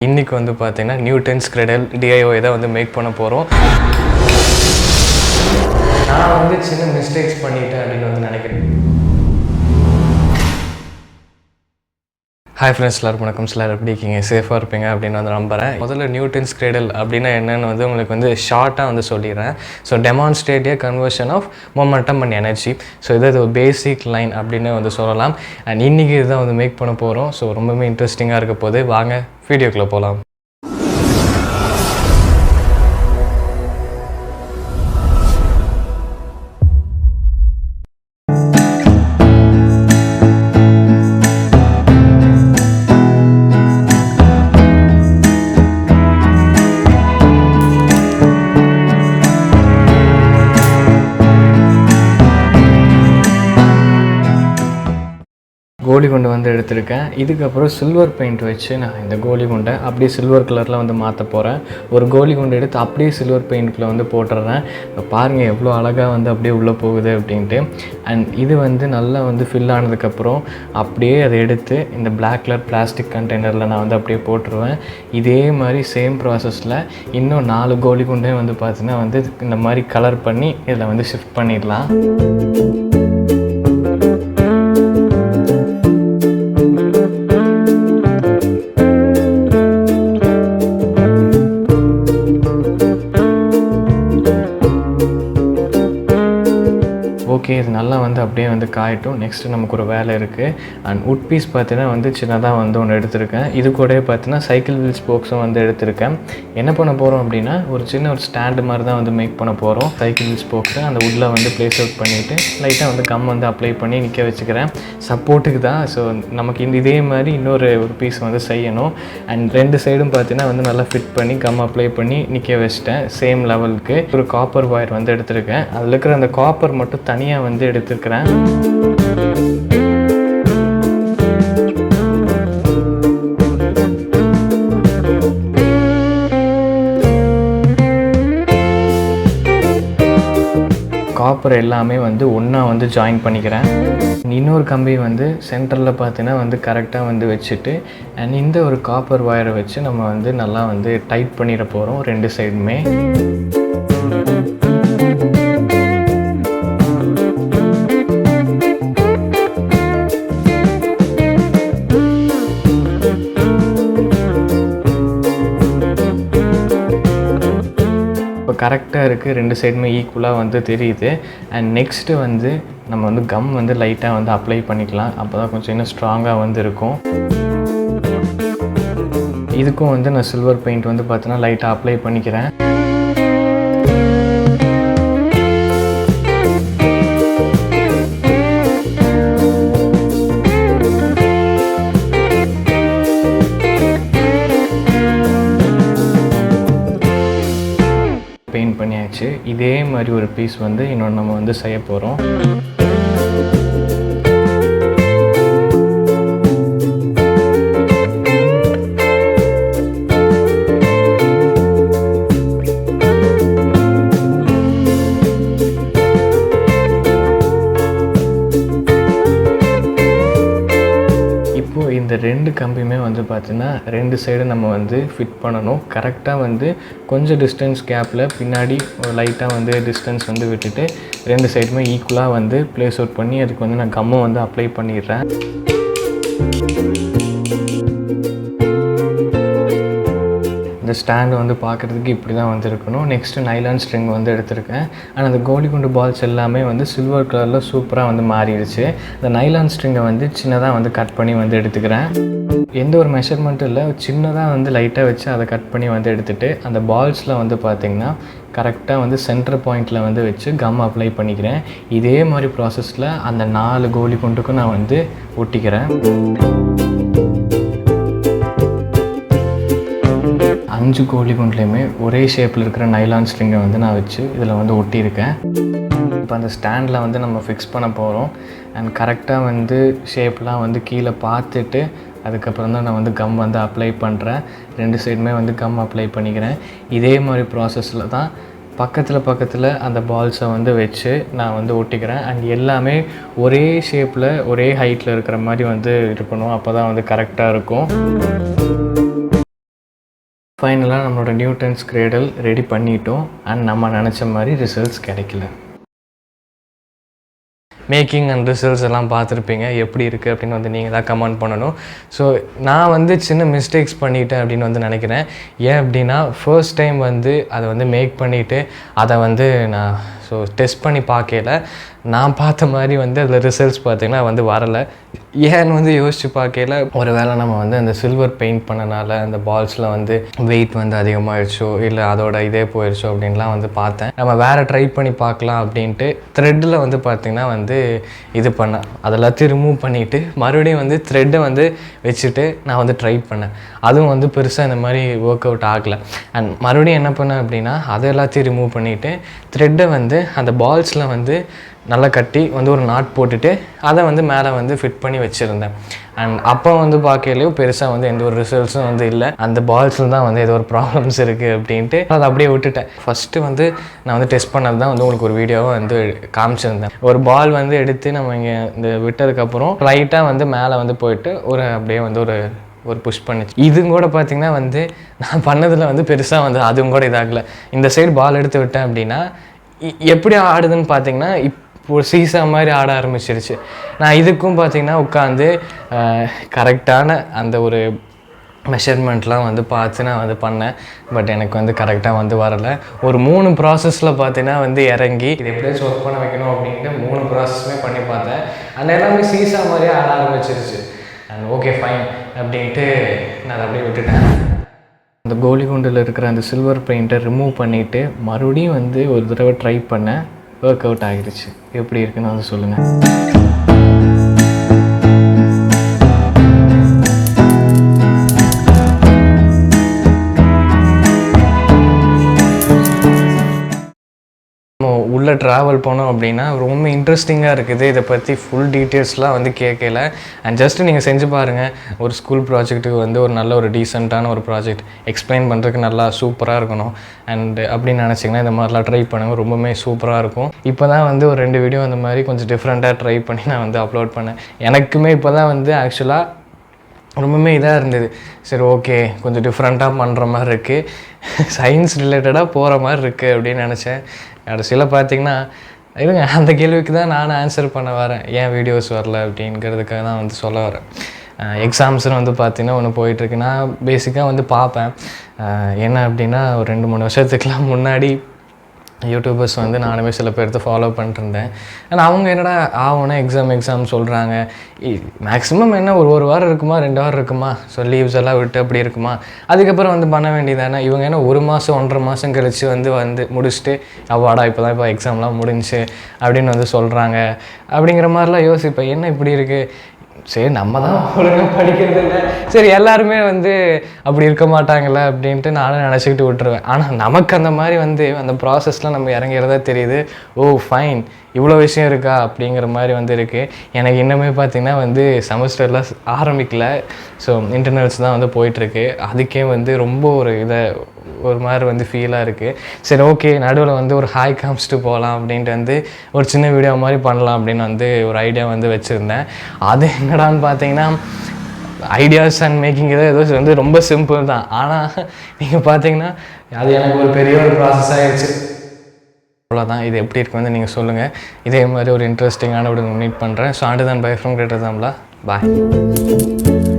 இன்னைக்கு வந்து பார்த்தீங்கன்னா நியூட்டன்ஸ் கிரெடல் டிஐஒய் தான் வந்து மேக் பண்ண போகிறோம். நான் வந்து சின்ன மிஸ்டேக்ஸ் பண்ணிட்டேன் அப்படின்னு வந்து நினைக்கிறேன். ஹாய் ஃப்ரெண்ட்ஸ், எல்லாருக்கும் வணக்கம். எல்லாரும் எப்படி இருக்கீங்க? சேஃபாக இருப்பீங்க அப்படின்னு வந்து நம்புகிறேன். முதல்ல நியூட்டன்ஸ் கிரெடல் அப்படின்னா என்னென்னு வந்து உங்களுக்கு வந்து ஷார்ட்டாக வந்து சொல்லிடுறேன். So demonstrate conversion of momentum and energy. So இது ஒரு பேசிக் லைன் அப்படின்னு வந்து சொல்லலாம். அண்ட் இன்றைக்கி இதுதான் வந்து மேக் பண்ண போகிறோம். ஸோ ரொம்பவே இன்ட்ரெஸ்டிங்காக இருக்க போது வாங்க வீடியோக்குள்ளே போகலாம். கோலி குண்டை வந்து எடுத்திருக்கேன். இதுக்கப்புறம் சில்வர் பெயிண்ட் வச்சு நான் இந்த கோலி குண்டை அப்படியே சில்வர் கலரில் வந்து மாற்ற போகிறேன். ஒரு கோலி குண்டை எடுத்து அப்படியே சில்வர் பெயிண்ட்டில் வந்து போட்டுடுறேன். இப்போ பாருங்கள் எவ்வளோ அழகாக வந்து அப்படியே உள்ளே போகுது அப்படின்ட்டு. அண்ட் இது வந்து நல்லா வந்து ஃபில் ஆனதுக்கப்புறம் அப்படியே அதை எடுத்து இந்த பிளாக் கலர் பிளாஸ்டிக் கண்டெய்னரில் நான் வந்து அப்படியே போட்டுருவேன். இதே மாதிரி சேம் ப்ராசஸில் இன்னும் 4 கோலி குண்டையும் வந்து பார்த்தீங்கன்னா வந்து இந்த மாதிரி கலர் பண்ணி இதில் வந்து ஷிஃப்ட் பண்ணிடலாம். ஓகே, இது நல்லா வந்து அப்படியே வந்து காயட்டும். நெக்ஸ்ட்டு நமக்கு ஒரு வேலை இருக்குது. அண்ட் உட் பீஸ் பார்த்தீங்கன்னா வந்து சின்னதாக வந்து ஒன்று எடுத்திருக்கேன். இது கூட பார்த்தீங்கன்னா சைக்கிள் வீல் ஸ்போக்ஸும் வந்து எடுத்திருக்கேன். என்ன பண்ண போகிறோம் அப்படின்னா ஒரு சின்ன ஒரு ஸ்டாண்டு மாதிரி தான் வந்து மேக் பண்ண போகிறோம். சைக்கிள் வீல் ஸ்போக்ஸை அந்த உட்டில் வந்து ப்ளேஸ் அவுட் பண்ணிவிட்டு லைட்டாக வந்து கம் வந்து அப்ளை பண்ணி நிற்க வச்சுக்கிறேன். சப்போர்ட்டுக்கு தான். ஸோ நமக்கு இதே மாதிரி இன்னொரு பீஸ் வந்து செய்யணும். அண்ட் 2 சைடும் பார்த்தீங்கன்னா வந்து நல்லா ஃபிட் பண்ணி கம் அப்ளை பண்ணி நிற்க வச்சிட்டேன் சேம் லெவலுக்கு. ஒரு காப்பர் ஒயர் வந்து எடுத்திருக்கேன். அதில் இருக்கிற அந்த காப்பர் மட்டும் தனியாக வந்து எடுத்துக்கிறேன். காப்பர் எல்லாமே வந்து ஒன்றா வந்து ஜாயின் பண்ணிக்கிறேன். இன்னொரு கம்பி வந்து சென்டரில் பார்த்தீங்கன்னா வந்து கரெக்டாக வந்து வச்சுட்டு அண்ட் இந்த ஒரு காப்பர் ஒயரை வச்சு நம்ம வந்து நல்லா வந்து டைட் பண்ணிட போகிறோம் 2 சைடுமே. கரெக்டாக இருக்குது. 2 சைடுமே ஈக்குவலாக வந்து தெரியுது. அண்ட் நெக்ஸ்ட்டு வந்து நம்ம வந்து கம் வந்து லைட்டாக வந்து அப்ளை பண்ணிக்கலாம். அப்போ தான் கொஞ்சம் இன்னும் ஸ்ட்ராங்காக வந்து இருக்கும். இதுக்கும் வந்து நான் சில்வர் பெயிண்ட் வந்து பார்த்தீங்கன்னா லைட்டாக அப்ளை பண்ணிக்கிறேன். பெயிண்ட் பண்ணியாச்சு. இதே மாதிரி ஒரு பீஸ் வந்து இன்னொன்று நம்ம வந்து செய்ய போகிறோம். இந்த 2 கம்பியுமே வந்து பார்த்திங்கன்னா 2 சைடு நம்ம வந்து ஃபிட் பண்ணணும். கரெக்டாக வந்து கொஞ்சம் டிஸ்டன்ஸ் கேப்பில் பின்னாடி லைட்டாக வந்து டிஸ்டன்ஸ் வந்து விட்டுட்டு 2 சைடுமே ஈக்குவலாக வந்து ப்ளேஸ் அவுட் பண்ணி அதுக்கு வந்து நான் கம்மை வந்து அப்ளை பண்ணிடுறேன். இந்த ஸ்டாண்டு வந்து பார்க்குறதுக்கு இப்படி தான் வந்து இருக்கணும். நெக்ஸ்ட்டு நைலான் ஸ்ட்ரிங் வந்து எடுத்திருக்கேன். ஆனால் அந்த கோலி குண்டு பால்ஸ் எல்லாமே வந்து சில்வர் கலரில் சூப்பராக வந்து மாறிடுச்சு. இந்த நைலான் ஸ்ட்ரிங்கை வந்து சின்னதாக வந்து கட் பண்ணி வந்து எடுத்துக்கிறேன். எந்த ஒரு மெஷர்மெண்ட்டும் இல்லை, சின்னதாக வந்து லைட்டாக வச்சு அதை கட் பண்ணி வந்து எடுத்துகிட்டு அந்த பால்ஸில் வந்து பார்த்திங்கன்னா கரெக்டாக வந்து சென்டர் பாயிண்டில் வந்து வச்சு கம் அப்ளை பண்ணிக்கிறேன். இதே மாதிரி ப்ராசஸில் அந்த 4 கோலி குண்டுக்கும் நான் வந்து ஒட்டிக்கிறேன். 5 கோலி குண்டுலேயுமே ஒரே ஷேப்பில் இருக்கிற நைலான் ஸ்ட்ரிங்கை வந்து நான் வச்சு இதில் வந்து ஒட்டியிருக்கேன். இப்போ அந்த ஸ்டாண்டில் வந்து நம்ம ஃபிக்ஸ் பண்ண போகிறோம். அண்ட் கரெக்டாக வந்து ஷேப்லாம் வந்து கீழே பார்த்துட்டு அதுக்கப்புறம் தான் நான் வந்து கம் வந்து அப்ளை பண்ணுறேன். 2 சைடுமே வந்து கம் அப்ளை பண்ணிக்கிறேன். இதே மாதிரி ப்ராசஸில் தான் பக்கத்தில் அந்த பால்ஸை வந்து வச்சு நான் வந்து ஒட்டிக்கிறேன். அண்ட் எல்லாமே ஒரே ஷேப்பில் ஒரே ஹைட்டில் இருக்கிற மாதிரி வந்து இருக்கணும். அப்போ தான் வந்து கரெக்டாக இருக்கும். ஃபைனலாக நம்மளோட நியூட்டன்ஸ் கிரேடல் ரெடி பண்ணிட்டோம். அண்ட் நம்ம நினச்ச மாதிரி ரிசல்ட்ஸ் கிடைக்கல. மேக்கிங் அண்ட் ரிசல்ட்ஸ் எல்லாம் பார்த்துருப்பீங்க. எப்படி இருக்குது அப்படின்னு வந்து நீங்கள் தான் கமெண்ட் பண்ணணும். ஸோ நான் வந்து சின்ன மிஸ்டேக்ஸ் பண்ணிட்டேன் அப்படின்னு வந்து நினைக்கிறேன். ஏன் அப்படின்னா ஃபர்ஸ்ட் டைம் வந்து அதை வந்து மேக் பண்ணிவிட்டு அதை வந்து நான் டெஸ்ட் பண்ணி பார்க்கல. நான் பார்த்த மாதிரி வந்து அதில் ரிசல்ட்ஸ் பார்த்திங்கன்னா வந்து வரலை. ஏன்னு வந்து யோசித்து பார்க்கல. ஒரு வேளை நம்ம வந்து அந்த சில்வர் பெயிண்ட் பண்ணனால அந்த பால்ஸில் வந்து வெயிட் வந்து அதிகமாகிடுச்சோ இல்லை அதோட இதே போயிடுச்சோ அப்படின்லாம் வந்து பார்த்தேன். நம்ம வேறு ட்ரை பண்ணி பார்க்கலாம் அப்படின்ட்டு த்ரெட்டில் வந்து பார்த்திங்கன்னா வந்து இது பண்ணேன். அதெல்லாத்தையும் ரிமூவ் பண்ணிவிட்டு மறுபடியும் வந்து த்ரெட்டை வந்து வச்சுட்டு நான் வந்து ட்ரை பண்ணேன். அதுவும் வந்து பெருசாக இந்த மாதிரி ஒர்க் அவுட் ஆகலை. அண்ட் மறுபடியும் என்ன பண்ணேன் அப்படின்னா அதை எல்லாத்தையும் ரிமூவ் பண்ணிவிட்டு த்ரெட்டை வந்து அந்த பால்ஸில் வந்து நல்லா கட்டி வந்து ஒரு நாட் போட்டுட்டு அதை வந்து மேலே வந்து ஃபிட் பண்ணி வச்சுருந்தேன். அண்ட் அப்போ வந்து பார்க்கலையும் பெருசாக வந்து எந்த ஒரு ரிசல்ட்ஸும் வந்து இல்லை. அந்த பால்ஸில் தான் வந்து ஏதோ ஒரு ப்ராப்ளம்ஸ் இருக்குது அப்படின்ட்டு அதை அப்படியே விட்டுட்டேன். ஃபஸ்ட்டு வந்து நான் வந்து டெஸ்ட் பண்ணது தான் வந்து உங்களுக்கு ஒரு வீடியோவை வந்து காமிச்சிருந்தேன். ஒரு பால் வந்து எடுத்து நம்ம இங்கே இந்த விட்டதுக்கப்புறம் லைட்டாக வந்து மேலே வந்து போயிட்டு ஒரு அப்படியே வந்து ஒரு புஷ் பண்ணிச்சு. இதுவும் கூட பார்த்திங்கன்னா வந்து நான் பண்ணதில் வந்து பெருசாக வந்து அதுவும் கூட இதாகலை. இந்த சைடு பால் எடுத்து விட்டேன் அப்படின்னா எப்படி ஆடுதுன்னு பார்த்தீங்கன்னா இப்போ சீசா மாதிரி ஆட ஆரம்பிச்சிருச்சு. நான் இதுக்கும் பார்த்திங்கன்னா உட்காந்து கரெக்டான அந்த ஒரு மெஷர்மெண்ட்லாம் வந்து பார்த்து நான் வந்து பண்ணேன். பட் எனக்கு வந்து கரெக்டாக வந்து வரலை. ஒரு 3 ப்ராசஸில் பார்த்தீங்கன்னா வந்து இறங்கி இது எப்படியாச்சும் ஒர்க் பண்ண வைக்கணும் அப்படின்ட்டு 3 ப்ராசஸுமே பண்ணி பார்த்தேன். அந்த எல்லாமே சீசா மாதிரியே ஆட ஆரம்பிச்சிருச்சு. அண்ட் ஓகே ஃபைன் அப்படின்ட்டு நான் அதை அப்படியே விட்டுட்டேன். அந்த கோலி குண்டில் இருக்கிற அந்த சில்வர் பெயிண்ட்டை ரிமூவ் பண்ணிவிட்டு மறுபடியும் வந்து ஒரு தடவை ட்ரை பண்ணேன். ஒர்க் அவுட் ஆகிடுச்சு. எப்படி இருக்குன்னு வந்து சொல்லுங்கள். உள்ளே ட்ராவல் பண்ணோம் அப்படின்னா ரொம்ப இன்ட்ரெஸ்டிங்காக இருக்குது. இதை பற்றி ஃபுல் டீட்டெயில்ஸ்லாம் வந்து கேட்கல. அண்ட் ஜஸ்ட்டு நீங்கள் செஞ்சு பாருங்கள். ஒரு ஸ்கூல் ப்ராஜெக்ட்டுக்கு வந்து ஒரு நல்ல ஒரு டீசெண்டான ஒரு ப்ராஜெக்ட் எக்ஸ்பிளைன் பண்ணுறதுக்கு நல்லா சூப்பராக இருக்கணும். அண்ட் அப்படின்னு நினச்சிங்கன்னா இந்த மாதிரிலாம் ட்ரை பண்ணுங்கள். ரொம்பவுமே சூப்பராக இருக்கும். இப்போ தான் வந்து ஒரு 2 வீடியோ அந்த மாதிரி கொஞ்சம் டிஃப்ரெண்ட்டாக ட்ரை பண்ணி நான் வந்து அப்லோட் பண்ணேன். எனக்குமே இப்போ தான் வந்து ஆக்சுவலாக ரொம்பவுமே இதாக இருந்தது. சரி ஓகே கொஞ்சம் டிஃப்ரெண்ட்டாக பண்ணுற மாதிரி இருக்குது, சயின்ஸ் ரிலேட்டடாக போகிற மாதிரி இருக்குது அப்படின்னு நினச்சேன். கடைசியில் பார்த்திங்கன்னா இருங்க அந்த கேள்விக்கு தான் நான் ஆன்சர் பண்ண வரேன். ஏன் வீடியோஸ் வரல அப்படிங்கிறதுக்காக தான் வந்து சொல்ல வரேன். எக்ஸாம்ஸ்னு வந்து பார்த்திங்கன்னா ஒன்று போயிட்டுருக்கு. நான் பேசிக்காக வந்து பார்ப்பேன். என்ன அப்படின்னா ஒரு 2-3 வருஷத்துக்குலாம் முன்னாடி யூடியூபர்ஸ் வந்து நானுமே சில பேர்த்து ஃபாலோ பண்ணிட்டுருந்தேன். ஆனால் அவங்க என்னடா ஆகும்னா எக்ஸாம் சொல்கிறாங்க. மேக்ஸிமம் என்ன ஒரு வாரம் இருக்குமா 2 வாரம் இருக்குமா, ஸோ லீவ்ஸ் எல்லாம் விட்டு அப்படி இருக்குமா, அதுக்கப்புறம் வந்து பண்ண வேண்டியதானே. இவங்க என்ன 1 மாதம் 1.5 மாதம் கழித்து வந்து முடிச்சுட்டு அவ்வாடா இப்போ எக்ஸாம்லாம் முடிஞ்சு அப்படின்னு வந்து சொல்கிறாங்க. அப்படிங்கிற மாதிரிலாம் யோசிப்பேன். என்ன இப்படி இருக்குது, சரி நம்ம தான் ஒழுங்காக படிக்கிறது இல்லை, சரி எல்லாருமே வந்து அப்படி இருக்க மாட்டாங்கள்ல அப்படின்ட்டு நானும் நினச்சிக்கிட்டு விட்டுருவேன். ஆனால் நமக்கு அந்த மாதிரி வந்து அந்த ப்ராசஸ்லாம் நம்ம இறங்கிறதா தெரியுது. ஓ ஃபைன் இவ்வளோ விஷயம் இருக்கா அப்படிங்கிற மாதிரி வந்து இருக்குது. எனக்கு இன்னுமே பார்த்திங்கன்னா வந்து செமஸ்டர்லாம் ஆரம்பிக்கல. ஸோ இன்டர்னல்ஸ் தான் வந்து போயிட்டுருக்கு. அதுக்கே வந்து ரொம்ப ஒரு மாதிரி வந்து ஃபீலாக இருக்குது. சரி ஓகே நடுவில் வந்து ஒரு ஹாய் காமிச்சிட்டு போகலாம் அப்படின்ட்டு வந்து ஒரு சின்ன வீடியோ மாதிரி பண்ணலாம் அப்படின்னு வந்து ஒரு ஐடியா வந்து வச்சுருந்தேன். அது என்னடான்னு பார்த்தீங்கன்னா ஐடியாஸ் அண்ட் மேக்கிங் ஏதோ வந்து ரொம்ப சிம்பிள் தான். ஆனால் நீங்கள் பார்த்தீங்கன்னா அது எனக்கு ஒரு பெரிய ஒரு ப்ராசஸ் ஆகிடுச்சு. அவ்வளோதான். இது எப்படி இருக்கு வந்து நீங்கள் சொல்லுங்கள். இதே மாதிரி ஒரு இன்ட்ரெஸ்டிங்கான ஒரு மீட் பண்ணுறேன். So and then by from greater தம்லா bye.